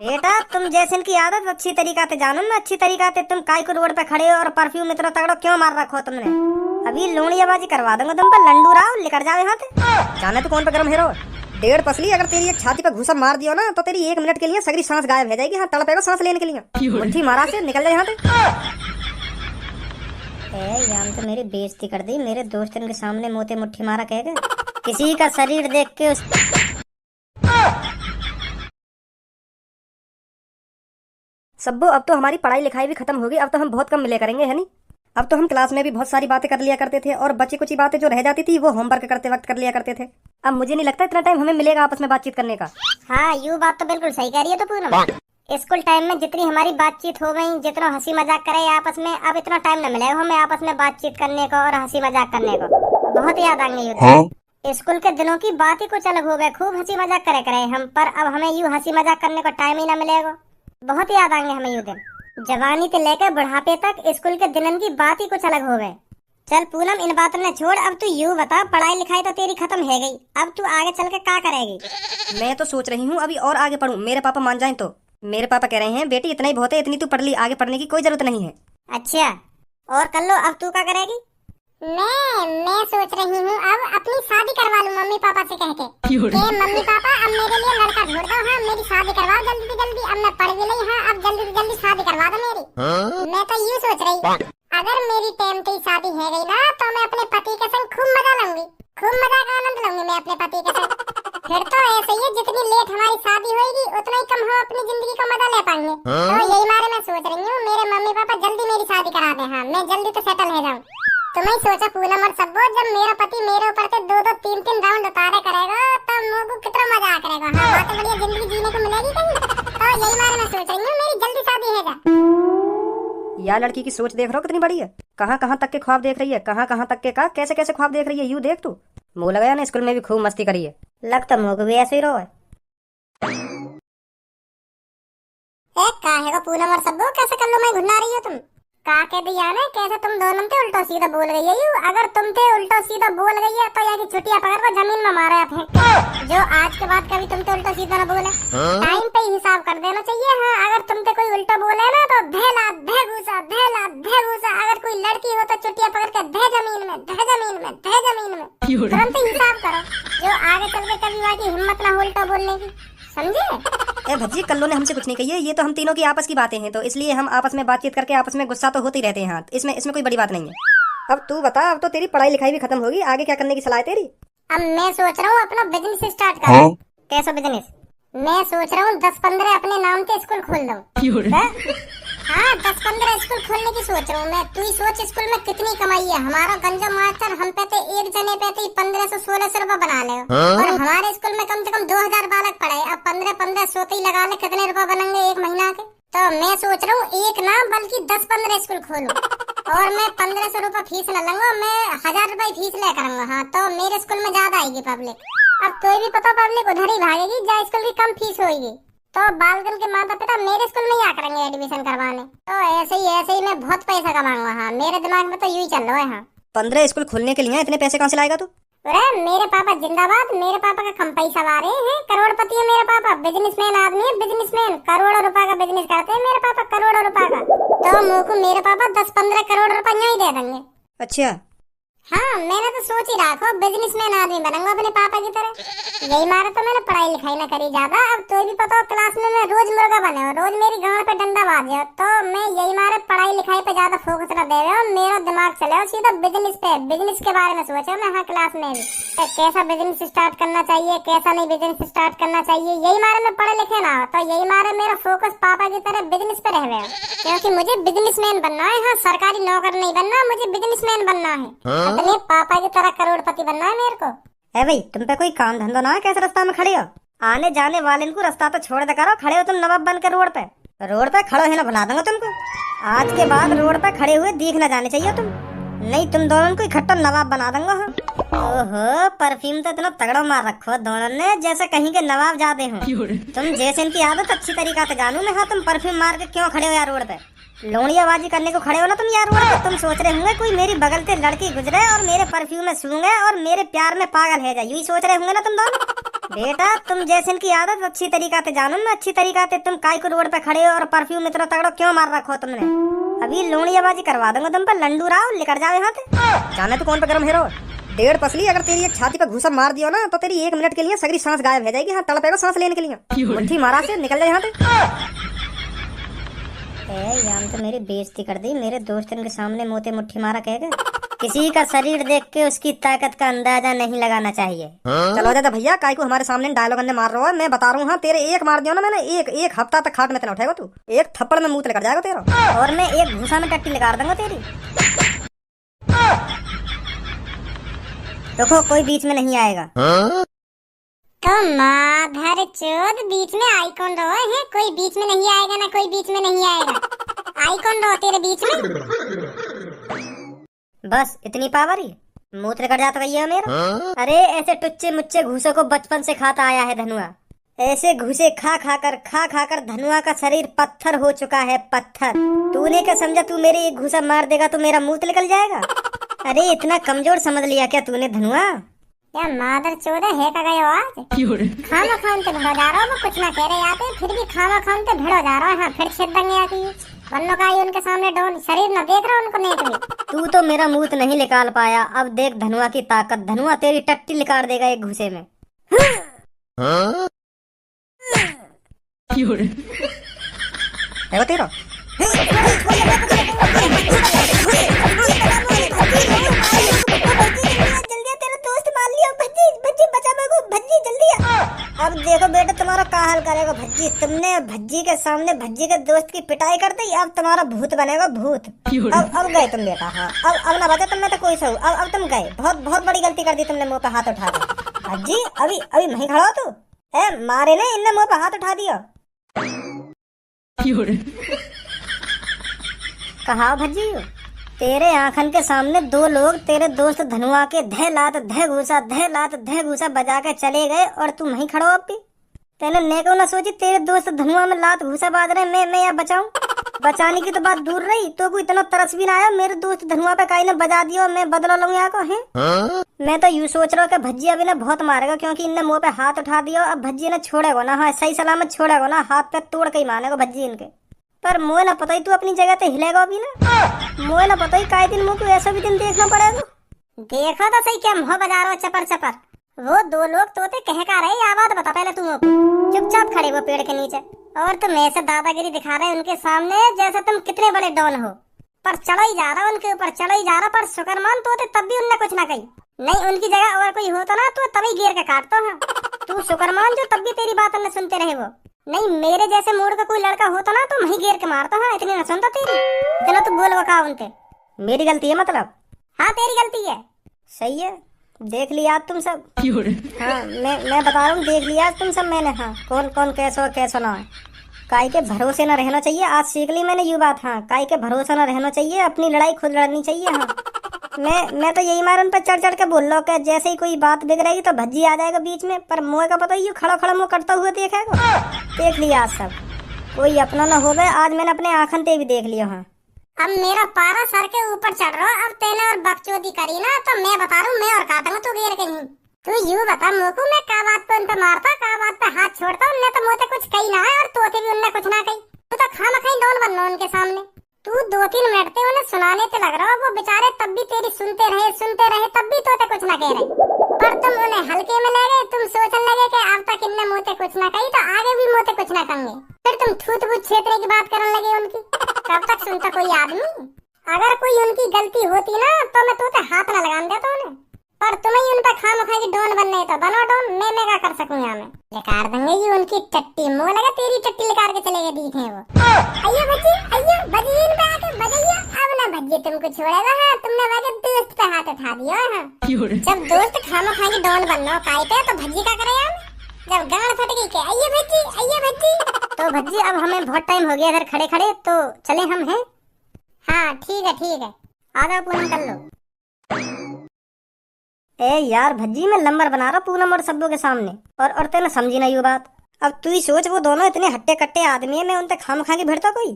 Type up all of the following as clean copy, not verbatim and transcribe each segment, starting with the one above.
बेटा तुम जैसे इनकी आदत अच्छी तरीका से जानो ना, अच्छी तरीका से तुम काय को रोड पे खड़े हो और परफ्यूम इतना तगड़ा क्यों मार रखो तुमने। अभी लोनियाबाजी करवा दूंगा तुम पर, लंडू राव लेकर जाओ यहाँ से। जाने तो कौन पे गरम हेरो। डेढ़ पसली अगर तेरी एक छाती पे घुसा मार दियो ना तो तेरी 1 मिनट के लिए सगरी सांस गायब हो जाएगी। हाँ तड़पेगा सांस लेने के लिए। मुट्ठी मारा से निकल जाए यहाँ से। याम तो मेरी बेइज्जती कर दी, मेरे दोस्तन के सामने मोते मुट्ठी मारा कहेगा। किसी का शरीर देख के सब्बो अब तो हमारी पढ़ाई लिखाई भी खत्म हो गई। अब तो हम बहुत कम मिले करेंगे, है नी। अब तो हम क्लास में भी बहुत सारी बातें कर लिया करते थे और बची कुछ बातें जो रह जाती थी वो होमवर्क करते वक्त कर लिया करते थे। अब मुझे नहीं लगता इतना टाइम हमें मिलेगा आपस में बातचीत करने का। हाँ यू बात तो बिल्कुल सही कह रही है। तो पूनम स्कूल टाइम में जितनी हमारी बातचीत हो गई, जितना हंसी मजाक करे आपस में, अब इतना टाइम न मिलेगा हमें आपस में बातचीत करने को और हंसी मजाक करने को। बहुत याद आएंगे स्कूल के दिनों की बात ही कुछ अलग हो गए। खूब हंसी मजाक करे हम, पर अब हमें यूँ हंसी मजाक करने को टाइम ही न मिलेगा। बहुत याद आएंगे हमें यू दिन। जवानी से लेकर बुढ़ापे तक स्कूल के दिनों की बात ही कुछ अलग हो गए। चल पूनम इन बातों ने छोड़, अब तू यूँ बता, पढ़ाई लिखाई तो तेरी खत्म है गई, अब तू आगे चल के क्या करेगी। मैं तो सोच रही हूँ अभी और आगे पढूं, मेरे पापा मान जाएं तो। मेरे पापा कह रहे हैं बेटी इतना ही बहुत है, इतनी तू पढ़ ली, आगे पढ़ने की कोई जरूरत नहीं है। अच्छा और कर लो, अब तू क्या करेगी। मैं सोच रही हूँ अब अपनी शादी करवा लूँ मम्मी पापा से कह के मम्मी पापा अब मेरे लिए लड़का ढूंढ दो। हाँ मेरी शादी करवाओ जल्दी से जल्दी, अब मैं पढ़ भी नहीं। हाँ अब जल्दी से जल्दी शादी करवा दो मेरी। मैं तो यूँ सोच रही, अगर मेरी टाइम की शादी है गई ना तो मैं अपने पति के संग खूब मजा लूंगी, खूब मजा का आनंद लूंगी मैं अपने पति के संग। फिर तो ऐसे ही जितनी लेट हमारी शादी होगी उतना ही कम हम अपनी जिंदगी का मजा ले पाएंगे। तो यही मारे मैं सोच रही हूँ मेरे मम्मी पापा जल्दी मेरी शादी करा दे। हाँ मैं जल्दी तो सेटल हो जाऊँ। तुम्हें सोचा पूनम और सब्बो, जब मेरा पति मेरे ऊपर से 2-2 3-3 राउंड उतारे करेगा तब मुझको कितना मजा करेगा। हाँ बहुत बढ़िया जिंदगी जीने को मिलेगी कहीं। तो यही मारे मैं सोच रही हूँ मेरी जल्दी शादी है। यार लड़की की सोच देख रहा हो कितनी बड़ी है। कहाँ कहाँ तक के ख्वाब देख रही है, कहाँ कहाँ तक के का कैसे कैसे ख्वाब देख रही है। यू देख तू, मुँह लगाया ना स्कूल में भी खूब मस्ती करी है। लगता मुझको भी ऐसे ही रहो है। काहे को पूनम और सब्बो कैसे कर लो मैं घुना रही हो तुम। का के दिया ना कैसे तुम दोनों थे उल्टा सीधा बोल गई है। अगर तुम थे उल्टा सीधा बोल गई है तो यहाँ की छुट्टियां पकड़ को जमीन में मारा फेंक जो आज के बाद कभी तुम थे उल्टा सीधा ना बोले। टाइम पे हिसाब कर देना चाहिए। हाँ अगर तुम थे कोई उल्टा बोले ना तो धेला धे घूसा धेला धे घूसा। अगर कोई लड़की हो तो छुट्टियां पकड़ के धे जमीन में धे जमीन में धे जमीन में। तुरंत हिसाब करो जो आगे चल के कभी वहाँ की हिम्मत ना हो उल्टा बोलने की, समझे। ए भज्जी कल्लो ने हमसे कुछ नहीं कही है, ये तो हम तीनों की आपस की बातें हैं, तो इसलिए हम आपस में बातचीत करके आपस में गुस्सा तो होते ही रहते हैं। हाँ इसमें कोई बड़ी बात नहीं है। अब तू बता, अब तो तेरी पढ़ाई लिखाई भी खत्म होगी, आगे क्या करने की सलाह है तेरी। अब मैं सोच रहा हूँ अपना बिजनेस स्टार्ट करूँ। कैसा बिजनेस। मैं सोच रहा हूँ 10-15 अपने नाम के स्कूल खोल दूँ। हाँ 10-15 स्कूल खोलने की सोच रहा हूँ मैं। तू ही सोच स्कूल में कितनी कमाई है। हमारा गंजा मास्टर हम पे एक जने पे 1500-1600 रुपए बना ले और हमारे स्कूल में कम से कम 2000 बालक पढ़े। अब 15-15 ही लगा ले, कितने रुपए बनेंगे एक महीना के। तो मैं सोच रहा हूँ एक ना बल्कि 10-15 स्कूल खोलूं और मैं 1500 रुपए फीस न लूंगा, मैं 1000 रुपए फीस ले करूंगा। हाँ तो मेरे स्कूल में ज्यादा आएगी पब्लिक। अब तो भी पता पब्लिक उधर ही भागेगी जहाँ स्कूल की कम फीस होगी। तो बालगन के माता पिता मेरे स्कूल में ही आ करेंगे एडमिशन करवाने। तो ऐसे ही मैं बहुत पैसा कमाऊंगा। हाँ मेरे दिमाग में तो यूं ही चल रहा है। हाँ 15 स्कूल खोलने के लिए इतने पैसे कहाँ से लाएगा तू। अरे मेरे पापा जिंदाबाद, मेरे पापा का कम पैसा ला रहे हैं, करोड़पति है मेरे पापा, बिजनेसमैन आदमी है, बिजनेसमैन। करोड़ों रुपए का बिजनेस करते हैं मेरे पापा, करोड़ों रुपए का। तो मुझको मेरे पापा 10-15 करोड़ रुपए ही दे देंगे। अच्छा हाँ मैंने तो सोच ही रखा बिजनेसमैन आदमी बनूंगा अपने पापा की तरह। यही मारा तो मैंने पढ़ाई लिखाई ना करी ज्यादा। अब तो भी पता हो क्लास में मैं रोज मुर्गा बने हो, रोज मेरी गांड पे डंडा बाजे। तो मैं यही मारे पढ़ाई लिखाई पे ज्यादा फोकस न दे रहे हो, मेरा दिमाग चले हो सीधा बिजनेस पे। बिजनेस के बारे में सोचा मैं। हाँ क्लास में भी कैसा बिजनेस स्टार्ट करना चाहिए, कैसा नहीं बिजनेस स्टार्ट करना चाहिए, यही मारे में पढ़े लिखे ना हो। तो यही मारे मेरा फोकस पापा की तरह बिजनेस पे रह गया, क्योंकि मुझे बिजनेसमैन बनना है। हाँ सरकारी नौकर नहीं बनना, मुझे बिजनेसमैन बनना है। अपने पापा की तरह करोड़पति बनना है मेरे को। ए भाई तुम पे कोई काम धंधा ना है, कैसे रास्ता में खड़े हो। आने जाने वाले इनको रास्ता तो छोड़ दे करो, खड़े हो तुम नवाब बन के रोड पे। रोड पे खड़ो है ना भुला दूंगा तुमको। आज के बाद रोड पे खड़े हुए दिख ना जाने चाहिए तुम, नहीं तुम दोनों को इकट्ठा नवाब बना दूंगा। ओहो परफ्यूम तो इतना तगड़ा मार रखो दोनों ने जैसे कहीं के नवाब जाते हो। तुम जैसे इनकी आदत अच्छी तरीका से जानू मैं। हाँ तुम परफ्यूम मार के क्यों खड़े हो यार रोड पे, लोनियाबाजी करने को खड़े हो ना तुम यार रोड पे। तुम सोच रहे होंगे कोई मेरी बगल से लड़की गुजरे और मेरे परफ्यूम में सूंघे और मेरे प्यार में पागल है जाए, यही सोच रहे होंगे ना तुम दोनों। बेटा तुम जैसे की आदत अच्छी तरीका से जानो ना, अच्छी तरीका से तुम काय को रोड पे खड़े हो और परफ्यूम इतना तगड़ा क्यों मार रखो तुमने? अभी लोनियाबाजी करवा दूंगा तुम पर, लंडू राव लेकर जाओ यहाँ से। जाने तो कौन पे गरम हेरो, डेढ़ पसली अगर तेरी एक छाती पे घूसा मार दियो ना तो तेरी 1 मिनट के लिए सगरी सांस गायब हो जाएगी। हाँ तड़पेगा सांस लेने के लिए। मुट्ठी मारा से निकल जाए यहाँ से। यार तो मेरी बेइज्जती कर दी, मेरे दोस्तों के सामने मोते मुट्ठी मारा कहेगा। किसी का शरीर देख के उसकी ताकत का अंदाजा नहीं लगाना चाहिए। चलो दादा भैया, काय को हमारे सामने डायलॉग अंदर मार रहा है, मैं बता रहा हूँ। हाँ तेरे एक मार दिया ना मैंने, एक हफ्ता तक खाट में तेना उठेगा तू, एक थप्पड़ में मुंह लेकर जाएगा तेरा, और मैं एक घूसा में टट्टी निकाल दूंगा तेरी। देखो कोई बीच में नहीं आएगा। तो माधर चोद बीच में आई कौन रहो है? कोई बीच में नहीं आएगा ना, कोई बीच में नहीं आएगा। आई कौन रहो तेरे बीच में? बस इतनी पावर ही मुंह लेकर जाता भैया मेरा। अरे ऐसे टुच्चे मुच्चे घूसों को बचपन से खाता आया है धनुआ। ऐसे घूसे खा खा कर धनुआ का शरीर पत्थर हो चुका है, पत्थर। तूने क्या समझा तू मेरे एक घूसा मार देगा तो मेरा मुंह निकल जाएगा? अरे इतना कमजोर समझ लिया क्या तूने धनुआ? या मादर चोद है का गयो आज? खाना खान ते भिड़ो जा रहा हो, कुछ ना कह रहे आते, फिर भी खाना खान ते भिड़ो जा रहा है। हाँ फिर छेद देंगे आती बन्नो का उनके सामने डोन शरीर न देख रहा उनको नेक भी। तू तो मेरा मुंह नहीं निकाल पाया, अब देख धनुआ की ताकत। धनुआ तेरी टट्टी निकाल देगा एक घूसे में। देखो तेरा अब देखो बेटा तुम्हारा क्या हाल करेगा भज्जी। तुमने भज्जी के सामने भज्जी के दोस्त की पिटाई कर दी, अब तुम्हारा भूत बनेगा भूत। अब गए तुम बेटा। हाँ अब ना बचा तुमने तो कोई सही। अब तुम गए, बहुत बड़ी गलती कर दी तुमने मुंह पे हाथ उठा के। भज्जी अभी वहीं खड़ा हो तू? मारे ने इनने मुंह पे हाथ उठा दिया। कहा भज्जी तेरे आंखन के सामने 2 लोग तेरे दोस्त धनुआ के धे लात धे घूसा बजा के चले गए और तू वहीं खड़ो। अब भी तेने नेको ना सोची तेरे दोस्त धनुआ में लात घूसा बाज रहे, मैं या बचाऊं? बचाने की तो बात दूर रही, तो कोई इतना तरस भी ना आया मेरे दोस्त धनुआ पे काई ने बजा दिया, मैं बदला लूं यहाँ को है। मैं तो यूँ सोच रहा हूँ कि भज्जी अभी ने बहुत मारेगा, क्योंकि इनने मुंह पे हाथ उठा दिया। अब भज्जी ने छोड़ेगा ना, हाँ सही सलामत छोड़ेगा ना, हाथ पे तोड़ के ही मारेगा भज्जी इनके। पर मुझे ना पता ही तू अपनी जगह पे हिलेगा अभी ना। मुझे ना पता ही काय दिन मुझको ऐसा भी दिन देखना पड़ेगा। देखो तो सही क्या मुँह बजा रहा हो चपर चपर। वो 2 लोग तोते कह का रहे, या बात बता पहले तुम। चुपचाप खड़े वो पेड़ के नीचे, और तुम ऐसे दादागिरी दिखा रहे उनके सामने जैसे तुम कितने बड़े डॉन हो। पर चढ़ा ही जा रहा उनके ऊपर, चढ़ा ही जा रहा। पर शुक्रमान तोते तब भी उनने कुछ ना कही। नहीं उनकी जगह और कोई होता ना तो तभी गिर के काटता है। तू शुक्रमान जो तब भी तेरी बात न सुनते रहे वो। नहीं मेरे जैसे मूड का कोई लड़का होता ना तो वहीं गिर के मारता। हाँ इतनी न सुनता तेरी, इतना तो बोल वका उनके। मेरी गलती है मतलब? हाँ तेरी गलती है। सही है, देख लिया तुम सब। हाँ मैं बता रहा हूँ, देख लिया तुम सब मैंने। हाँ कौन कैसो ना है। काय के भरोसे न रहना चाहिए, आज सीख ली मैंने ये बात। हाँ काय के भरोसा न रहना चाहिए, अपनी लड़ाई खुद लड़नी चाहिए। हाँ मैं तो यही मारन पे चढ़ के बोल रहा हूँ कि जैसे ही कोई बात बिगड़ेगी तो भज्जी आ जाएगा बीच में। पर मुँह का पता ही खड़ा मुँह करता हुआ देखेगा। देख लिया आज सब, कोई अपना न हो गए। आज मैंने अपने आंखन ते भी देख लिया। हाँ अब मेरा पारा सर के ऊपर चढ़ रहा। अब तेने और बकचोदी करी ना तो मैं बता रहा हूँ, मैं और काटूंगा तू गिर के नहीं। तू यूँ बता मुझको, मैं का बात पे उनपे मारता, का बात पे हाथ छोड़ता? उनने तो मुझे कुछ कही ना है और तोते भी उनने कुछ ना कही। तू तो खामा खाई डॉन बनना उनके सामने। तू 2-3 मिनट ते उन्हें सुनाने ते लग रहा हो, वो बेचारे तब भी तेरी सुनते रहे तब भी तोते कुछ ना कह रहे। पर तुम उन्हें हल्के में ले गए, तुम सोचने लगे कि अब तक इनने मुझे कुछ ना कही तो आगे भी मुझे कुछ ना कहेंगे। फिर तुम थूत बूत छेतरे की बात करने लगे उनकी। कब तक सुनता कोई आदमी? अगर कोई उनकी गलती होती ना तो मैं तोते हाथ न लगान देता उन्हें। पर तुम्हें उन पर खामखा की डॉन बनने तो बनो डॉन, मैं क्या कर सकूं यहाँ में? निकाल देंगे ये उनकी टट्टी। मुँह लगा तेरी टट्टी निकाल के चले गए दिखे वो। आइए बच्ची आइए, बजिए इन पे आके बजाइए। अब ना भज्जी तुमको छोड़ेगा। हाँ तुमने वाके दोस्त पे हाथ उठा दिया। हाँ जब दोस्त खामखा की डॉन बनना काय पे तो भज्जी क्या करे यार? जब गांड फट गई के आइए भज्जी। तो भज्जी अब हमें बहुत टाइम हो गया इधर खड़े खड़े, तो चले हम हैं। हाँ ठीक है आधा पूनम कर लो। ए यार भज्जी मैं नंबर बना रहा पूनम और सब्बू के सामने, और तेने समझी नहीं वो बात। अब तू ही सोच, वो दोनों इतने हट्टे कट्टे आदमी है, मैं उनसे खाम खा के भिड़ता कोई?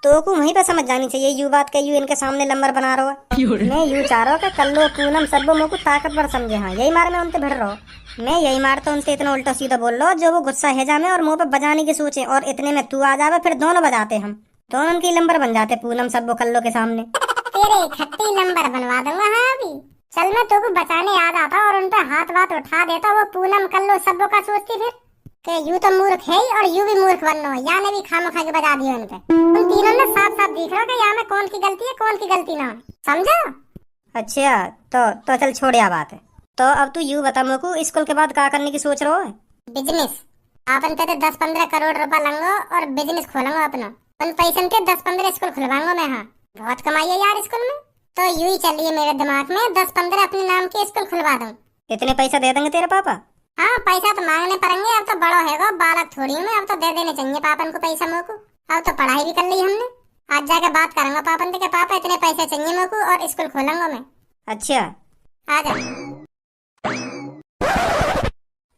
तो को वहीं पे समझ जानी चाहिए यू बात के यू इनके सामने नंबर बना रहा है। मैं यू चाह रहा हूँ कि कल्लो पूनम सबो मोको ताकतवर समझे। हाँ यही मार मैं उनसे भिड़ रहा हूँ। मैं यही मार तो उनसे इतना उल्टा सीधा बोल रहा हूँ जो वो गुस्सा है जामे और मुंह पे बजाने की सोचे, और इतने में तू आ जावे, फिर दोनों बजाते हम दोनों की नंबर बन जाते पूनम सबो कल्लो के सामने। तेरे खट्टी नंबर बनवा दूंगा। हाँ अभी चल मैं तुमको बचाने आ जाता और उन पे हाथ वाथ उठा देता। वो पूनम कल्लो सबो का सोचती फिर कि यू तो मूर्ख है ही और यू भी मूर्ख बनना है। या ने भी खामखा के बजा दिया उनपे। तुम तीनों ने साफ साफ दिख रहा कि यहाँ में कौन की गलती है कौन की गलती ना है, समझा? अच्छा तो चल छोड़ या बात है। तो अब तू यू बता मेको स्कूल के बाद क्या करने की सोच रहा है? बिजनेस। आपन तेरे 10-15 करोड़ रुपया लंगो और बिजनेस खोलूंगा अपना। उन पैसे के 10-15 स्कूल खुलवाऊंगा मैं। हाँ बहुत कमाई है यार स्कूल में। तो यूं ही चलिए मेरे दिमाग में 10-15 अपने नाम के स्कूल खुलवा दूं। इतने पैसा दे देंगे तेरे पापा? हाँ पैसा तो मांगने पड़ेंगे। अब तो बड़ो है बालक थोड़ी हूँ मैं। अब तो दे देने चाहिए पापन को पैसा मेरे को। अब तो पढ़ाई भी कर ली हमने। आज जाके बात करूंगा पापन से कि पापा इतने पैसे चाहिए मेरे को और स्कूल खोलूंगा मैं। अच्छा आ जा।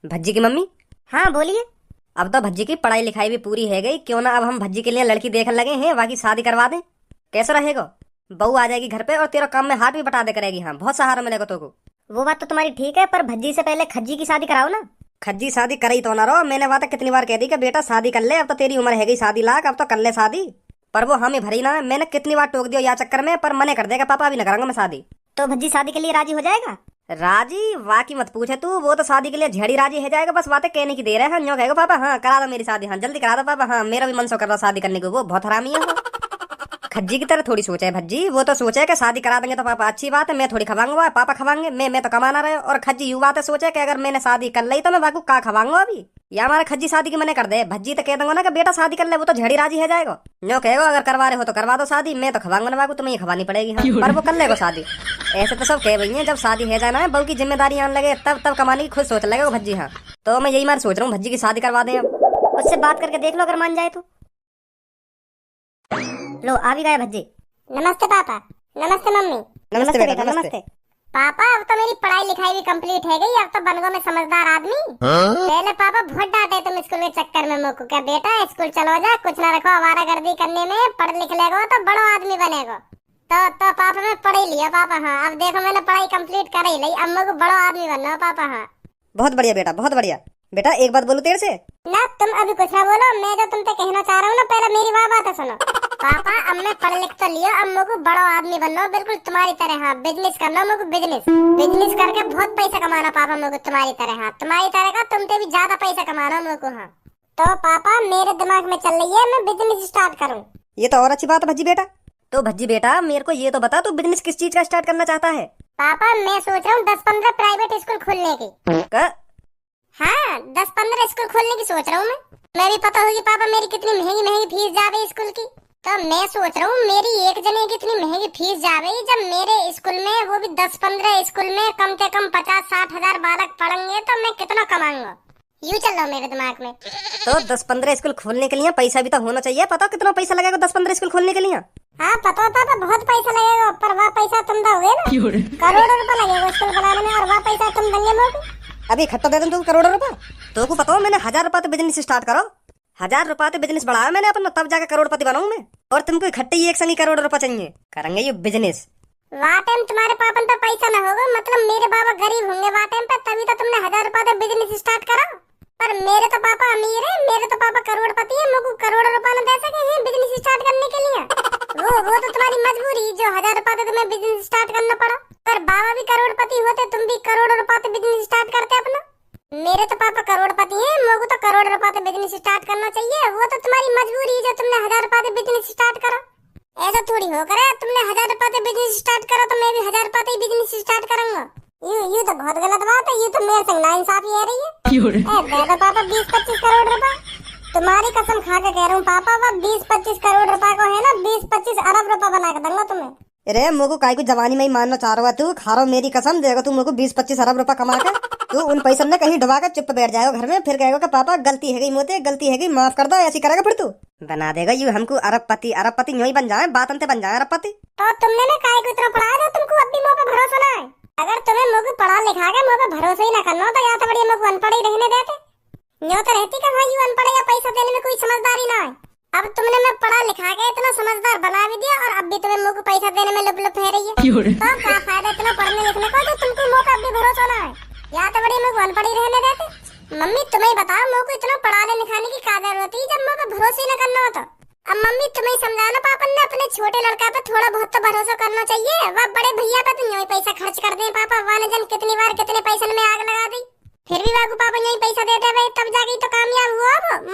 भज्जी की मम्मी। हाँ बोलिए। अब तो भज्जी की पढ़ाई लिखाई भी पूरी है गई, क्यों ना अब हम भज्जी के लिए लड़की देखने लगे हैं, बाकी शादी करवा दें। कैसा रहेगा? बहू आ जाएगी घर पे और तेरा काम में हाथ भी बटा दे करेगी। हाँ बहुत सहारा मिलेगा तो को। वो बात तो तुम्हारी ठीक है, पर भज्जी से पहले खज्जी की शादी कराओ ना। खज्जी शादी कर ही तो ना रहो। मैंने बात कितनी बार कह दी कि बेटा शादी कर ले, अब तो तेरी उम्र है गई शादी लाख, अब तो कर ले शादी। पर वो हमें भरी ना। मैंने कितनी बार टोक दिया या चक्कर में, पर मने कर देगा पापा अभी न करूंगा मैं शादी। तो भज्जी शादी के लिए राजी हो जाएगा? राजी वाकी मत पूछे तू, वो तो शादी के लिए झड़ी राजी है जाएगा। बस बातें कहने की देर है। हाँ न्यों कहेगा पापा हाँ करा दो मेरी शादी, हाँ जल्दी करा दो पापा, हाँ मेरा भी मन सो कर रहा शादी करने को। वो बहुत हरामी है वो। खज्जी की तरह थोड़ी सोचा है भज्जी। वो तो सोचा है कि शादी करा देंगे तो पापा अच्छी बात है, मैं थोड़ी खवाऊंगा, पापा खवाएंगे, मैं तो कमाना रहे। और खज्जी यू बात है सोचा है कि अगर मैंने शादी कर ली तो मैं बाकू का खवाऊंगा अभी, या हमारा खज्जी शादी की मने कर दे। भज्जी तो कह दूंगा ना कि बेटा शादी कर ले, वो तो झड़ी राजी है जाएगा। न्यो कहेगा अगर करवा रहे हो तो करवा दो शादी, मैं तो खवाऊंगा ना बाकू, तुम्हें खवानी पड़ेगी। हाँ पर वो कर लेगा शादी। ऐसे तो सब कह रही है जब शादी है जाना है बहू की जिम्मेदारी आने लगे तब कमाने की खुद सोच लगेगा भज्जी। हाँ तो मैं यही मार सोच रहा हूँ भज्जी की शादी करवा दें। अब उससे बात करके देख लो अगर मान जाए तो। लो आ भी गए भज्जी। नमस्ते पापा। नमस्ते मम्मी। नमस्ते बेटा नमस्ते। पापा अब तो मेरी पढ़ाई लिखाई भी कंप्लीट है गई। अब तो बन गो मैं समझदार आदमी। पहले पापा बहुत डांटे तुम स्कूल के चक्कर में मोको, क्या बेटा स्कूल चलो जा, कुछ ना रखो आवारागर्दी करने में, पढ़ लिख लेगो तो बड़ो आदमी बनेगो। तो पापा मैं पढ़ ही लिया पापा। हाँ अब देखो मैंने पढ़ाई कंप्लीट कर ही ली, अब मेरे को बड़ो आदमी बनना है पापा। हाँ बहुत बढ़िया बेटा बहुत बढ़िया। बेटा एक बात बोलूं तेरे से? ना तुम अभी कुछ ना बोलो, मैं जो तुमसे कहना चाह रहा हूँ ना पहले मेरी बात है सुनो। पापा अब मैं पढ़ लिख तो लिया, अब मेरे को बड़ा आदमी बनना बिल्कुल तुम्हारी तरह। हाँ बिजनेस करना मेरे को, बिजनेस करके बहुत पैसा कमाना पापा मेरे को तुम्हारी तरह। हाँ तुम्हारी तरह का तुमसे भी ज्यादा पैसा कमाना मेरे को। हाँ तो पापा मेरे दिमाग में चल रही है मैं बिजनेस स्टार्ट करूँ। ये तो और अच्छी बात है भज्जी बेटा। तो भज्जी बेटा मेरे को ये तो बता तू बिजनेस किस चीज का स्टार्ट करना चाहता है? पापा मैं सोच रहा हूँ 10-15 प्राइवेट स्कूल खोलने की। हाँ 10-15 स्कूल खोलने की सोच रहा हूँ मैं भी पता होगी पापा मेरी कितनी महंगी फीस जावे स्कूल की। तो मैं सोच रहा हूँ मेरी एक जने की इतनी महंगी फीस जावे, जब मेरे स्कूल में वो भी 10-15 स्कूल में कम से कम 50-60 हजार बालक पढ़ेंगे तो मैं कितना कमाऊंगा। यूँ चल रहा हूँ मेरे दिमाग में। तो 10-15 स्कूल खोलने के लिए पैसा भी तो होना चाहिए। पता कितना पैसा लगेगा 10-15 स्कूल खोलने के लिए? हाँ पता पापा बहुत पैसा लगेगा, पर वह पैसा तुम दोगे ना? करोड़ों रुपए लगेगा स्कूल बनाने में, और वह पैसा तुम देंगे मेरे को? अभी इकट्ठा दे दूं तू करोड़ों रुपए? तो को पता हो मैंने 1000 रुपए बिजनेस स्टार्ट करो, 1000 रुपए बिजनेस बढ़ाया मैंने अपना, तब जाकर करोड़पति बनाऊं मैं। और तुमको इकट्ठे ही एक संग करोड़ रुपए चाहिए, करेंगे ये बिजनेस। वहाँ टाइम तुम्हारे पापन पे पैसा न होगा, मतलब मेरे बाबा गरीब होंगे वहाँ टाइम पे, तभी तो तुमने 1000 रुपए बिजनेस स्टार्ट करा। पर मेरे तो पापा अमीर है, मेरे तो पापा करोड़पति है, मेरे को करोड़ों रुपए न दे सके हैं बिजनेस स्टार्ट करने के लिए। वो तो तुम्हारी मजबूरी जो 1000 रुपए तुम्हें बिजनेस स्टार्ट करना पड़ा। पर बाबा भी करोड़पति होते, तुम भी करोड़ों रुपए बिजनेस स्टार्ट करते अपना। मेरे तो पापा करोड़पति हैं, मेरे को तो करोड़ रुपए बिजनेस स्टार्ट करना चाहिए। वो तो तुम्हारी मजबूरी है जो तुमने 1000 रुपए बिजनेस स्टार्ट करा। ऐसा थोड़ी हो करे तुमने 1000 रुपए बिजनेस स्टार्ट करा तो मैं भी 1000 रुपए बिजनेस स्टार्ट करूंगा। ये तो बहुत गलत बात है, ये तो मेरे संग नाइंसाफी है रही है। दे दो पापा 20-25 करोड़ रुपए, तुम्हारी कसम खा के कह रहा हूँ पापा। वो 20-25 करोड़ रुपए को है ना 20-25 अरब रुपए बना के दूंगा तुम्हें। अरे मुझको काय को जवानी में ही मानना चाह रहा है तू, खा रहा मेरी कसम देगा तू मुझको 20-25 अरब रुपए कमा के तू उन पैसों में कहीं डुबा कर चुप बैठ जाएगा घर में, फिर कहेगा कि पापा गलती है गई मोते, गलती है गई माफ कर दो, ऐसी करेगा फिर तू बना देगा यू हमको अरबपति यूं ही बन जाए, बात अंते बन जाए अरबपति। तो तुमने ना काय को इतना पढ़ाया था, तुमको अब भी मुझ पे भरोसा ना है? अगर तुम्हें मुझ को पढ़ा लिखा के मुझ पे भरोसा ही ना करना तो या तो बढ़िया मुझ को अनपढ़ ही रहने देते। न्यो तो रहती कि हाँ यू अनपढ़ या पैसा देने में कोई समझदारी ना है। अब तुमने मैं पढ़ा लिखा के इतना समझदार बना भी दिया और अब भी तुम्हें मुझ को पैसा देने में लुप लुप है रही है। तो क्या फायदा इतना पढ़ने लिखने का जो तुमको मुझ पर भी भरोसा ना है। या तो बड़ी मुझ अनपढ़ी रहने देते। मम्मी तुम्हें बताओ मुझ को इतना पढ़ाने लिखाने की क्या जरूरत है जब मुझ पर भरोसा ही न करना होता। अब मम्मी तुम्हें समझाना पापा ने अपने छोटे लड़का पे थोड़ा बहुत तो भरोसा करना चाहिए। वह बड़े भैया पे तो यही पैसा खर्च कर दे पापा। वाने जन कितनी बार कितने पैसे में आग लगा दी फिर भी वाकू पापा यही पैसा देते भाई तब जाके तो कामयाब हुआ। अब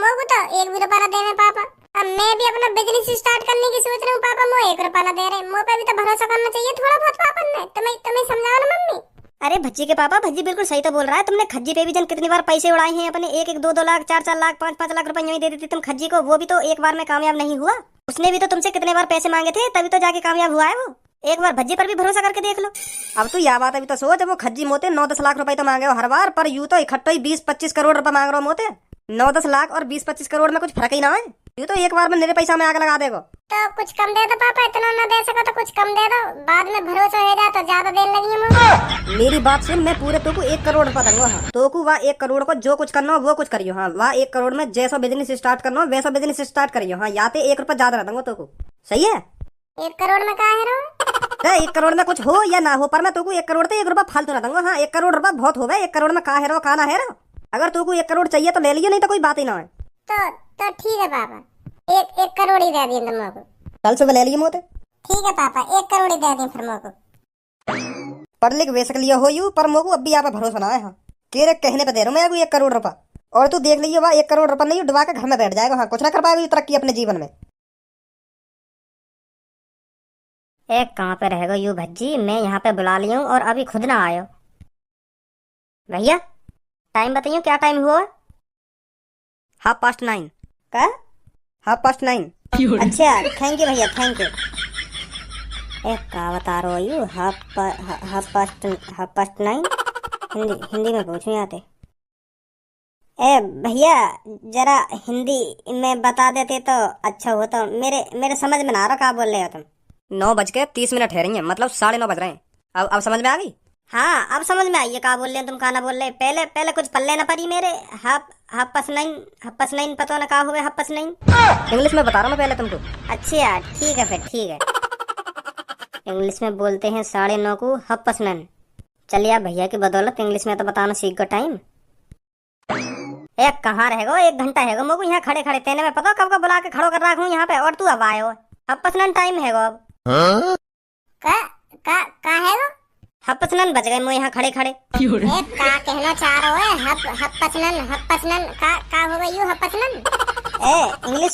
मोगू तो एक भी रुपया दे में पापा। अब मैं भी अपना बिजनेस स्टार्ट करने की सोच रही हूँ पापा। मुझे 1 रुपया ना दे रहे। मुझ पे भी तो भरोसा करना चाहिए थोड़ा बहुत पापा ने। तुम्हें समझाओ ना मम्मी। अरे भज्जी के पापा, भज्जी बिल्कुल सही तो बोल रहा है। तुमने खज्जी पे भी जन कितनी बार पैसे उड़ाए हैं अपने। 1-1, 2-2 लाख, 4-4 लाख, 5-5 लाख रुपए यूं ही दे देती तुम खज्जी को। वो भी तो एक बार में कामयाब नहीं हुआ। उसने भी तो तुमसे कितने बार पैसे मांगे थे तभी तो जाके कामयाब हुआ है वो। एक बार भज्जी पर भी भरोसा करके देख लो। अब तो यह बात अभी तो सोच, वो खज्जी मोते 9-10 लाख रुपए तो मांगे हो हर बार, पर यूं तो इकट्ठा ही 20-25 करोड़ रुपए मांग रहे हो मोते। 9-10 लाख और 20-25 करोड़ में कुछ फर्क ही ना है। यूं तो एक बार में मेरे पैसा में आग लगा देगो। तो कुछ कम दे दो पापा। इतना ना दे सको तो कुछ कम दे दो। बाद में भरोसा हो जाए तो ज्यादा देने लगी मुझे। मेरी बात सुन, मैं पूरे तो को 1 करोड़ रुपया दूंगा। हाँ तो को वह 1 करोड़ को जो कुछ करना हो वो कुछ करियो। हाँ वह 1 करोड़ में जैसा बिजनेस स्टार्ट करना हो वैसा बिजनेस स्टार्ट करियो। हाँ या तो 1 रुपया ज्यादा रह दूंगा तो को। सही है। 1 करोड़ में कहा है 1 करोड़ में कुछ हो या ना हो, पर मैं तुमको 1 करोड़ तो 1 रुपया फालतू ना दूंगा। हाँ 1 करोड़ रुपया बहुत हो गए। 1 करोड़ में का है का ना है। अगर तुमको 1 करोड़ चाहिए तो ले लियो, नहीं तो कोई बात ही ना है। तो ठीक है पापा। 1 करोड़ ही दे दिए तुम लोगों को। कल सुबह ले लियो मोते। ठीक है पापा 1 करोड़ ही दे दिए फिर मोको। पढ़ लिख बेसक लियो हो यू, पर मोको अब भी यहाँ पे भरोसा ना है। हाँ केरे कहने पे दे रहा हूँ मैं 1 करोड़ रुपया, और तू देख लियो वह 1 करोड़ रुपया नहीं डुबा के घर में बैठ जाएगा। हाँ कुछ ना कर पाएगा तरक्की अपने जीवन में। कहाँ पे रहेगा यू भज्जी? मैं यहाँ पे बुला लिया हूँ और अभी खुद ना आयो। भैया टाइम बताइयो, क्या टाइम हुआ? 9:30। क्या 9:30? अच्छा थैंक यू भैया, थैंक यू। क्या बता रहे हो यू? 9:30 हिंदी में पूछूं आते। भैया जरा हिंदी में बता देते तो अच्छा होता। मेरे समझ में ना आ रहा क्या बोल रहे हो तुम। 9:30 है रही है, मतलब 9:30 बज रहे हैं। अब समझ में आ गई? हाँ अब समझ में आई है क्या बोल रहे हैं तुम, क्या ना बोल रहे। पहले कुछ पल्ले ना पड़ी मेरे। 9:30 पता ना क्या हो गया। 9:30 इंग्लिश में बता रहा हूँ पहले तुमको। अच्छा ठीक है फिर, ठीक है। इंग्लिश में बोलते हैं 9:30 को 9:30। चलिए आप भैया की बदौलत इंग्लिश में तो बताना सीख गो टाइम। कहाँ रहेगा 1 घंटा है मोको यहाँ खड़े खड़े। तेने में पता कब का बुला के खड़ो कर रखा हूँ यहाँ पे, और तू अब आए हो। 9:30 टाइम है अब। का है वो? 9:30 बज गए मुझे यहाँ खड़े खड़े। का कहना चाह रहे हो? 9:30 का होगा यू 9:30?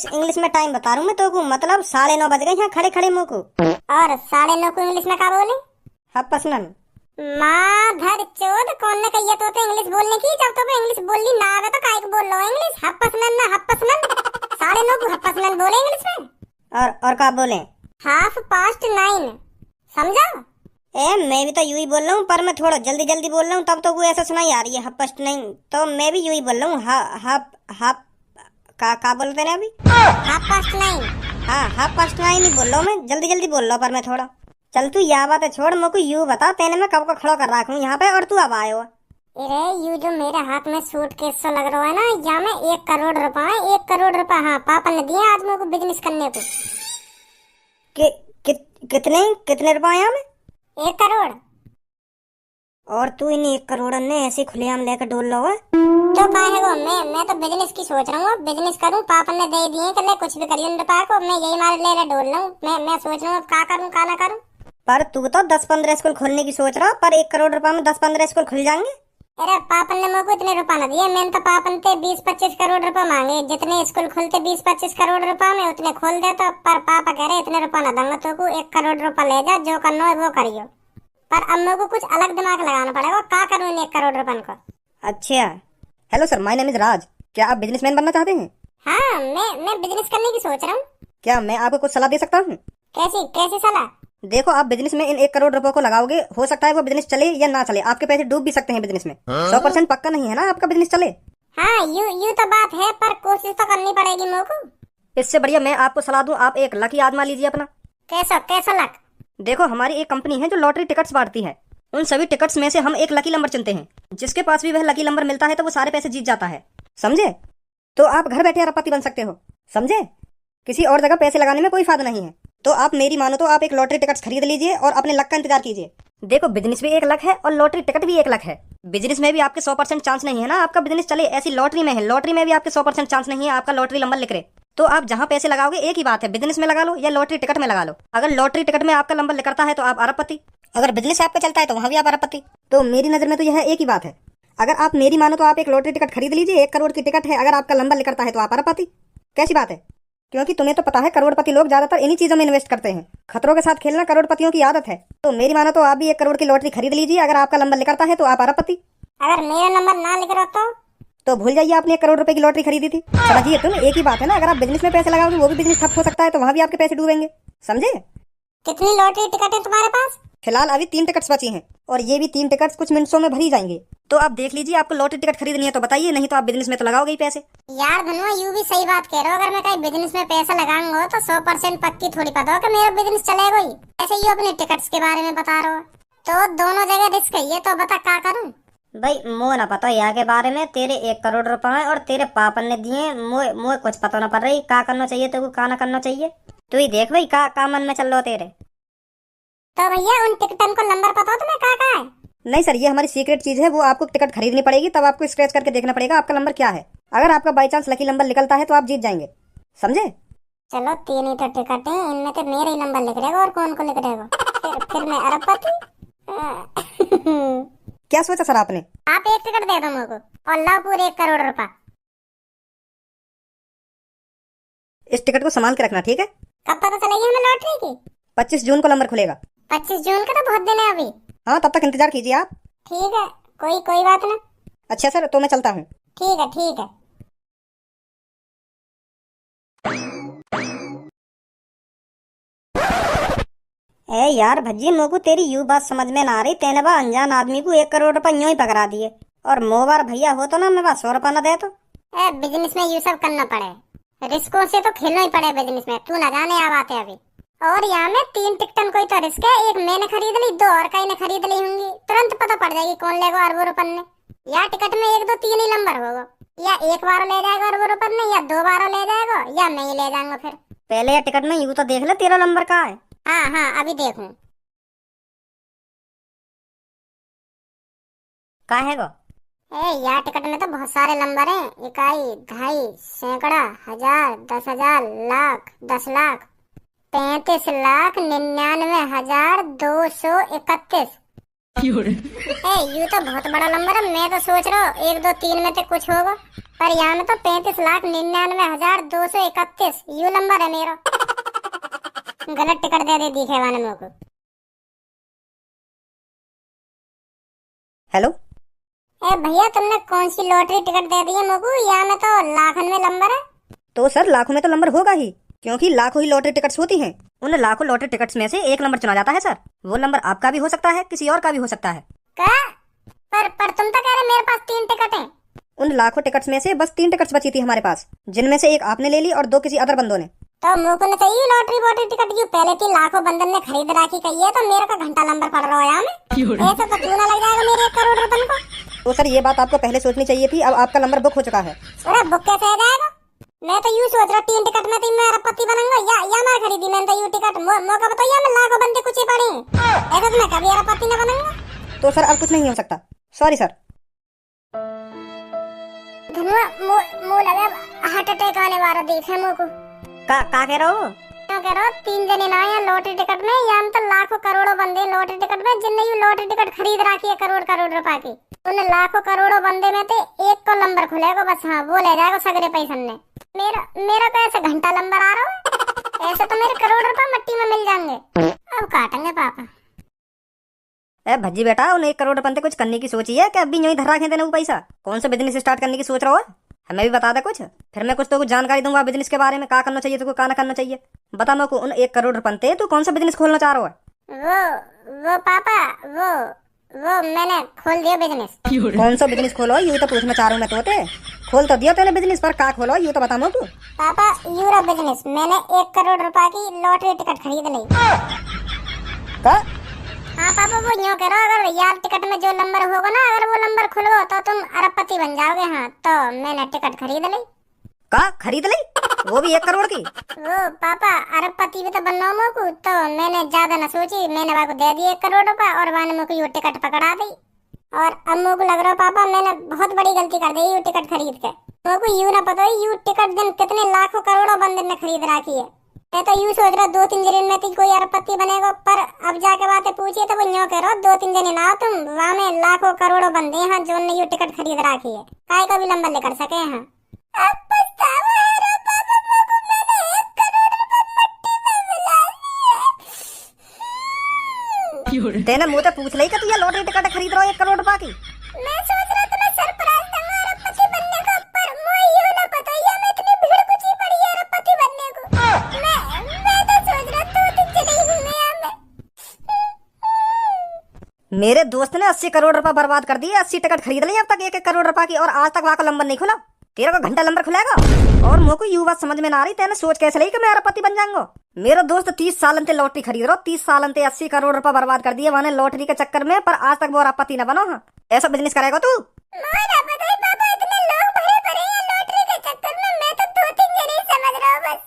इंग्लिश में टाइम बता रहा हूँ मैं तो को, मतलब 9:30 बज गए यहाँ खड़े खड़े मुँह को। और 9:30 को इंग्लिश में क्या बोले? 9:30। माधर चोद कौन ने कही तो इंग्लिश बोलने की? जब तो इंग्लिश बोलनी ना आवे तो काहे को बोल रहा हो इंग्लिश? 9:30 9:30 को 9:30 बोले इंग्लिश में। और क्या बोले? 9:30 समझा? मैं भी तो यूं ही बोल रहा हूँ, पर मैं थोड़ा जल्दी बोल रहा हूँ तब तो वो ऐसा सुनाई आ रही है 9:30। तो मैं भी यूं ही बोल रहा हूँ। का बोलते हैं अभी? 9:30। हाँ 9:30 ही बोल रहा हूँ मैं, जल्दी बोल रहा हूँ पर मैं थोड़ा। चल तू यह बात है छोड़, मुझको यूं बता तेने मैं कब को खड़ा कर रखा हूँ यहाँ पे और तू अब आए हो। अरे यू जो मेरे हाथ में सूटकेस सा लग रहा है ना, यहाँ में 1 करोड़ रुपए है। 1 करोड़ रुपए हाँ पापा ने दिए आज मेरे को बिजनेस करने को। कितने रुपए यहाँ में? 1 करोड़। और तू इन 1 करोड़ ने ऐसे खुलेआम लेकर डोल रहा है तो क्या है वो? मैं तो बिजनेस की सोच रहा हूँ। बिजनेस करूँ, पापा ने दे दिए कि ले कुछ भी करिए रुपए को। मैं यही मार ले डोल रहा हूँ। मैं सोच रहा हूँ क्या करूँ क्या ना करूँ। पर तू तो 10-15 स्कूल खोलने की सोच रहा, पर 1 करोड़ रुपए में 10-15 स्कूल खुल जाएंगे। अरे पापा ने मेरे को इतने रुपए न दिए। मैंने तो पापा ने 20-25 करोड़ रुपए मांगे। जितने स्कूल खुलते 20-25 करोड़ रुपए में उतने खोल देता। पर पापा कह रहे इतने रुपए न दूंगा तो को। 1 करोड़ रुपए ले जा, जो करना है वो करियो। पर अब मेरे को कुछ अलग दिमाग लगाना पड़ेगा। क्या करूँ इन 1 करोड़ रुपए को? अच्छा hello sir, my name is Raj. क्या आप बिजनेसमैन बनना चाहते हैं? हाँ मैं बिजनेस करने की सोच रहा हूँ। क्या मैं आपको कुछ सलाह दे सकता हूँ? कैसी सलाह? देखो आप बिजनेस में इन 1 करोड़ रुपए को लगाओगे, हो सकता है वो बिजनेस चले या ना चले। आपके पैसे डूब भी सकते हैं बिजनेस में। 100% पक्का नहीं है ना आपका बिजनेस चले। हाँ यू तो बात है, पर कोशिश तो करनी पड़ेगी मेरे को। इससे बढ़िया मैं आपको सलाह दूं, आप एक लकी आजमा लीजिए अपना। कैसा लक? देखो हमारी एक कंपनी है जो लॉटरी टिकट्स बांटती है। उन सभी टिकट्स में से हम एक लकी नंबर चुनते हैं। जिसके पास भी वह लकी नंबर मिलता है तो वो सारे पैसे जीत जाता है, समझे? तो आप घर बैठे अरबपति बन सकते हो। समझे? किसी और जगह पैसे लगाने में कोई फायदा नहीं है। तो आप मेरी मानो तो आप एक लॉटरी टिकट खरीद लीजिए और अपने लक का इंतजार कीजिए। देखो, बिजनेस भी एक लक है और लॉटरी टिकट भी एक लक है। बिजनेस में भी आपके 100% चांस नहीं है ना आपका बिजनेस चले, ऐसी लॉटरी में है, लॉटरी में भी आपके 100% चांस नहीं है आपका लॉटरी नंबर लिख रहे। तो आप जहां पैसे लगाओगे एक ही बात है, बिजनेस में लगा लो या लॉटरी टिकट में लगा लो। अगर लॉटरी टिकट में आपका नंबर लिखता है तो आप अरबपति, अगर बिजनेस आपका चलता है तो वहां भी आप अरबपति। तो मेरी नजर में तो यह एक ही बात है। अगर आप मेरी मानो तो आप एक लॉटरी टिकट खरीद लीजिए, 1 करोड़ की टिकट है, अगर आपका नंबर लिखता है तो आप अरबपति। कैसी बात है? क्योंकि तुम्हें तो पता है करोड़पति लोग ज्यादातर इन्हीं चीजों में इन्वेस्ट करते हैं। खतरों के साथ खेलना करोड़पतियों की आदत है। तो मेरी मानो तो आप भी 1 करोड़ की लॉटरी खरीद लीजिए, अगर आपका नंबर लिखता है तो आप अरबपति। अगर मेरा नंबर ना लिख रहा तो भूल जाइए आपने 1 करोड़ रुपए की लॉटरी खरीदी थी। समझिए तुम, एक ही बात है ना। अगर आप बिजनेस में पैसे लगाओगे वो भी बिजनेस ठप हो सकता है, तो वहां भी आपके पैसे डूबेंगे। समझे? कितनी लॉटरी टिकट है तुम्हारे पास? फिलहाल अभी 3 टिकट्स बची हैं और ये भी 3 टिकट्स कुछ मिनटों में भरी जाएंगी। तो आप देख लीजिए, आपको लॉटरी टिकट खरीदनी है तो बताइए, नहीं तो आप बिजनेस में तो लगाओगे ही पैसे। यार धनुआ, यू भी सही बात कह रहे हो। अगर मैं कहीं बिजनेस में पैसा लगाऊंगा तो 100% पक्की थोड़ी पता हो कि मेरा बिजनेस चलेगा ही। ऐसे ही अपने टिकट्स के बारे में बता रहे हो, तो दोनों जगह रिस्क है। ये तो बता क्या करूं? भाई मोह ना पता यहाँ के बारे में। तेरे 1 करोड़ रुपए हैं और तेरे पापन ने दिए, मोह कुछ पता ना पड़ रही। क्या करना चाहिए तेरे को, क्या ना करना चाहिए, तू ही देख भाई का मन में चल रहा तेरे। तो भैया उन टिकटन को नंबर पता हो तुम्हें क्या है? नहीं सर, ये हमारी सीक्रेट चीज है। वो आपको टिकट खरीदनी पड़ेगी, तब आपको स्क्रैच करके देखना पड़ेगा आपका नंबर क्या है। अगर आपका बाई चांस लकी नंबर निकलता है तो आप जीत जाएंगे। समझे? चलो 3 ही तो टिकट है, इनमें तो मेरा ही नंबर लिख रहेगा और कौन को लिख रहेगा? फिर मैं अरबपति। क्या सोचा सर आपने? आप 1 टिकट दे दो मुझको और लाओ पूरे 1 करोड़ रुपए। इस टिकट को संभाल के रखना, ठीक है? कब पता चलेगी हमें लॉटरी की? 25 जून को नंबर खुलेगा। 25 जून का तो बहुत दिन है अभी। हाँ, तब तक इंतजार कीजिए आप। ठीक है, कोई बात ना। अच्छा सर, तो मैं चलता हूँ। ठीक है। ए यार भज्जी, मोको तेरी यू बात समझ में ना आ रही। तेने बा अनजान आदमी को 1 करोड़ रुपए यूं ही पकड़ा दिए, और मोबार भैया हो तो ना मेरे पास 100 रुपए न दे तो। बिजनेस में ये सब करना पड़े, रिस्कों से तो खेलना ही पड़े बिजनेस में। तू ना जाने आ बात है अभी। और यहाँ में 3 टिकटन कोई तो रिस्क है। एक मैंने खरीद ली, 2 और कहीं ने खरीद ली होंगी। तुरंत पता पड़ जाएगी कौन लेगा अरबों रुपए ने। या टिकट में 1 2 3 ही नंबर होगा, या एक बार ले जाएगा अरबों रुपए ने, या 2 बार ले जाएगा, या मैं ही ले जाऊंगा। फिर पहले या टिकट में यूं तो देख ले तेरा नंबर कहाँ है। हाँ अभी देखूं। कहाँ है वो? यार टिकट में तो बहुत सारे नंबर हैं। 1 2 सैकड़ा, 1000, 10,000, लाख, 10 लाख, 35,99,231। यू तो बहुत बड़ा नंबर है। मैं तो सोच रहा हूँ 1 2 3 में से कुछ होगा, पर यहाँ में तो 35,99,231 यू नंबर है मेरा। गलत टिकट दे दे दिखे वाले मेरे को। हेलो भैया, तुमने कौन सी लॉटरी टिकट दे दी है मेरे को? यहाँ में तो लाखन में नंबर है। तो सर लाखों में तो नंबर होगा ही, क्योंकि लाखों ही लॉटरी टिकट्स होती हैं। उन लाखों लॉटरी टिकट्स में से एक नंबर चुना जाता है सर। वो नंबर आपका भी हो सकता है, किसी और का भी हो सकता है। क्या? पर तुम तो कह रहे मेरे पास 3 टिकट हैं। उन लाखों टिकट्स में से बस 3 टिकट्स बची थी हमारे पास, जिनमें से एक आपने ले ली और 2 किसी अदर बंदों ने। तो मुझको न चाहिए लॉटरी वॉटरी टिकट। जो पहले 3 लाखों बंदन ने खरीद रखी कही है, तो मेरे का घंटा नंबर पड़ रहा है यहाँ में। ऐसा तो क्यों ना लग जाएगा मेरे 1 करोड़ रुपए को? तो सर ये बात आपको पहले सोचनी चाहिए थी। अब आपका नंबर बुक हो चुका है। अरे बुक कैसे हो जाएगा? मैं तो यूं सोच रहा 3 टिकट में तो मैं अरबपति बनूंगा। या मैं खरीदी मैंने तो यू टिकट। मौका बताइए, मैं लाखों बंदे कुछ ही पड़ी ऐसा तो मैं कभी अरबपति न बनूंगा। तो सर अब कुछ नहीं हो सकता, सॉरी सर। धनुआ, मुँह लगे हार्ट अटैक आने वाला देखे मुझको। का कह रहा हो? क्या कह रहा हो? 3 जने ना या लॉटरी टिकट में, या तो लाखों करोड़ों बंदे लॉटरी टिकट में, जिनने ये लॉटरी टिकट खरीद रखी है करोड़ रुपए की। उन लाखों करोड़ों बंदे में से एक को नंबर खुलेगा बस। हाँ, वो ले जाएगा सगरे पैसे ने। मेरा तो ऐसे घंटा नंबर आ रहा है। ऐसे तो मेरे करोड़ रुपए मिट्टी में मिल जाएंगे। अब काटेंगे पापा। भज्जी बेटा, उन 1 करोड़ रुपए से कुछ करने की सोची है कि अभी यूं ही धरा रखे देने वो पैसा? कौन सा बिजनेस स्टार्ट करने की सोच रहा हो? हमें भी बता दे कुछ, फिर मैं कुछ तो कुछ जानकारी दूंगा बिजनेस के बारे में। क्या करना चाहिए तो क्या ना करना चाहिए। बता मेरे को, उन 1 करोड़ रुपए से तू कौन सा बिजनेस खोलना चाह रहा है? वो पापा, वो मैंने खोल दिया बिजनेस। कौन सा बिजनेस खोलो यू तो पूछना चाह रहा हूँ मैं। तो खोल तो दिया तेरे बिजनेस, पर क्या खोलो यू तो बता तू। पापा यूरो बिजनेस। मैंने 1 करोड़ रुपए की लॉटरी टिकट खरीद ली। का? हाँ पापा, वो यूँ करो, अगर यार टिकट में जो नंबर होगा ना, अगर वो नंबर खुलवा तो तुम अरबपति बन जाओगे। हाँ, तो मैंने टिकट खरीद ली। का खरीद ली? वो भी 1 करोड़ की। वो पापा अरबपति भी तो बनना मोको, तो मैंने ज्यादा न सोची, मैंने वाको दे दिए 1 करोड़ रुपए और वाने मोको यो टिकट पकड़ा दी। और अब मोको लग रहा पापा मैंने बहुत बड़ी गलती कर दी यू टिकट खरीद के। मोको यू ना पता यू टिकट दिन कितने लाखों करोड़ों बंदे ने खरीद रखी है। मैं तो यूं सोच रहा 2-3 दिन में तो कोई अरबपति बनेगा, पर अब जाके बातें पूछिए तो वो न्यों कह रहा 2-3 दिन ना तुम वहाँ में लाखों करोड़ों बंदे हैं जो ने ये टिकट खरीद रखी है, काय का भी लंबा लेकर सके हैं। अब पछतावा है रे पापा, मोको मैंने 1 करोड़ रुपए मट्टी में मिला दिए। तेने मुँह से पूछ ली कि तू ये लॉटरी टिकट खरीद रहा है 1 करोड़ रुपए की। मैं सोच रहा तुम्हें सरप्राइज दूंगा अरबपति बनने का, पर मुझे यूं ना पता ये मैं इतनी भीड़ कुछ ही पड़ी है अरबपति बनने को। मैं तो सोच रहा 2-3 दिन ही हूँ मैं यहाँ में। मेरे दोस्त ने 80 करोड़ रुपए बर्बाद कर दिए, 80 टिकट खरीद ली अब तक 1-1 करोड़ रुपए की, और आज तक वहां का नंबर नहीं खुला। तेरे को घंटा नंबर खुलेगा। और मुझको यू बात समझ में ना आ रही, तेने सोच कैसे ली कि मैं अरबपति बन जाऊंगा। मेरा दोस्त 30 साल से लॉटरी खरीद रहा, 30 साल से 80 करोड़ रुपए बर्बाद कर दिए मैंने लॉटरी के चक्कर में, पर आज तक वो अरबपति न बनो। हाँ ऐसा बिजनेस करेगा तू? मुझे ना पता है पापा, इतने लोग भरे पड़े हैं लॉटरी के चक्कर में, मैं तो 2-3 दिन ही समझ रहा हूँ बस।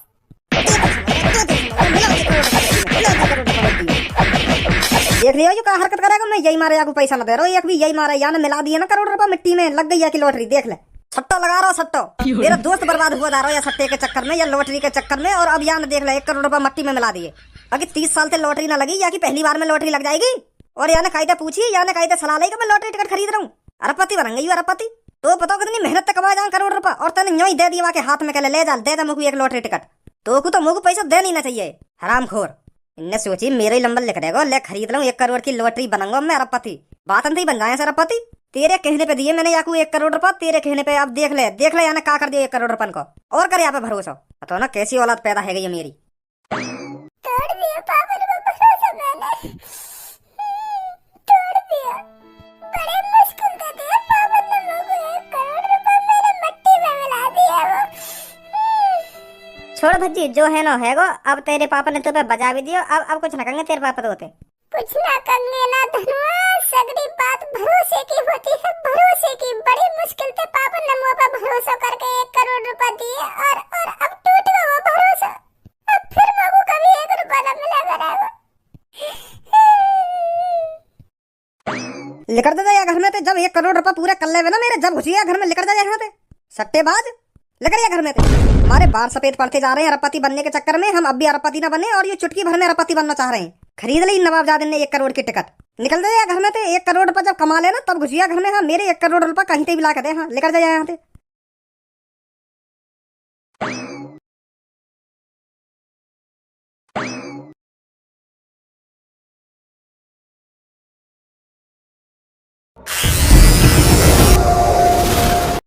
देख लिया जो क्या हरकत करेगा, मैं यही मारे को पैसा न दे रहा हूँ, एक भी यही मारा या मिला दिया ना करोड़ रुपए मिट्टी में, लग गई है कि लॉटरी। देख ले सट्टा लगा रहा सट्टा, मेरा दोस्त बर्बाद हुआ जा रहा है या सट्टे के चक्कर में या लॉटरी के चक्कर में, और अब यहाँ देख ले 1 करोड़ रुपए मट्टी में मिला दिए। अगर 30 साल से लॉटरी ना लगी या कि पहली बार में लॉटरी लग जाएगी। और या कायदे पूछिए या कायदे सलाह लेगा मैं लॉटरी टिकट खरीद रहा हूँ, अरबपति बनूंगी अरबपति। तो बताओ कितनी मेहनत तक कमा जाऊँ करोड़ रुपए, और तेने यूं ही दे दिया के हाथ में, ले जा दे दे मुझको 1 लॉटरी टिकट। तो मुझको पैसा दे नहीं ना चाहिए हरामखोर। इनने सोची मेरे ही नंबर लिख देगा, ले खरीद लूं 1 करोड़ की लॉटरी, बनूंगा मैं अरबपति। बात अंत ही बन जाए अरबपति। तेरे कहने पे दिए मैंने याकू 1 करोड़ रुपए, तेरे कहने पे। अब देख ले याने का कर दिया 1 करोड़ रुपए को, और कर यहाँ पे भरोसा। तो ना कैसी औलाद पैदा है गई मेरी। तोड़ दिया पापा ने भरोसा, मैंने तोड़ दिया। बड़े मुश्किल से दिया पापा ने मुझको 1 करोड़ रुपए, मैंने मट्टी में मिला दिया वो। छोड़ भज्जी, जो है ना है गो। अब तेरे पापा ने तुम्हें बजा भी दिया, अब कुछ न कहेंगे तेरे पापा तो होते। कुछ ना करेंगे ना धनुआ, सगरी बात भरोसे की होती है, भरोसे की। बड़ी मुश्किल से पापा ने मुझ पर भरोसा करके 1 करोड़ रुपए दिए, और अब टूट गया वो भरोसा। अब फिर मुझको कभी 1 रुपया न मिला करेगा। लेकर दे जा घर में, जब 1 करोड़ रुपए पूरे कर ले ना मेरे, जब घुसिया घर में लेकर जा यहाँ पे सट्टेबाज, लेकर जा घर में। हमारे बाल सफेद पड़ते जा रहे हैं अरबपति बनने के चक्कर में, हम अब भी अरबपति ना बने, और ये चुटकी भर में अरबपति बनना चाह रहे हैं। खरीद ली नवाबजादे ने 1 करोड़ की टिकट, निकल जाए घर में। 1 करोड़ रुपए जब कमा लेना तब घुसिया घर में। हाँ मेरे 1 करोड़ रुपए कहीं पे भी ला के दे, हाँ लेकर जाए यहाँ पे।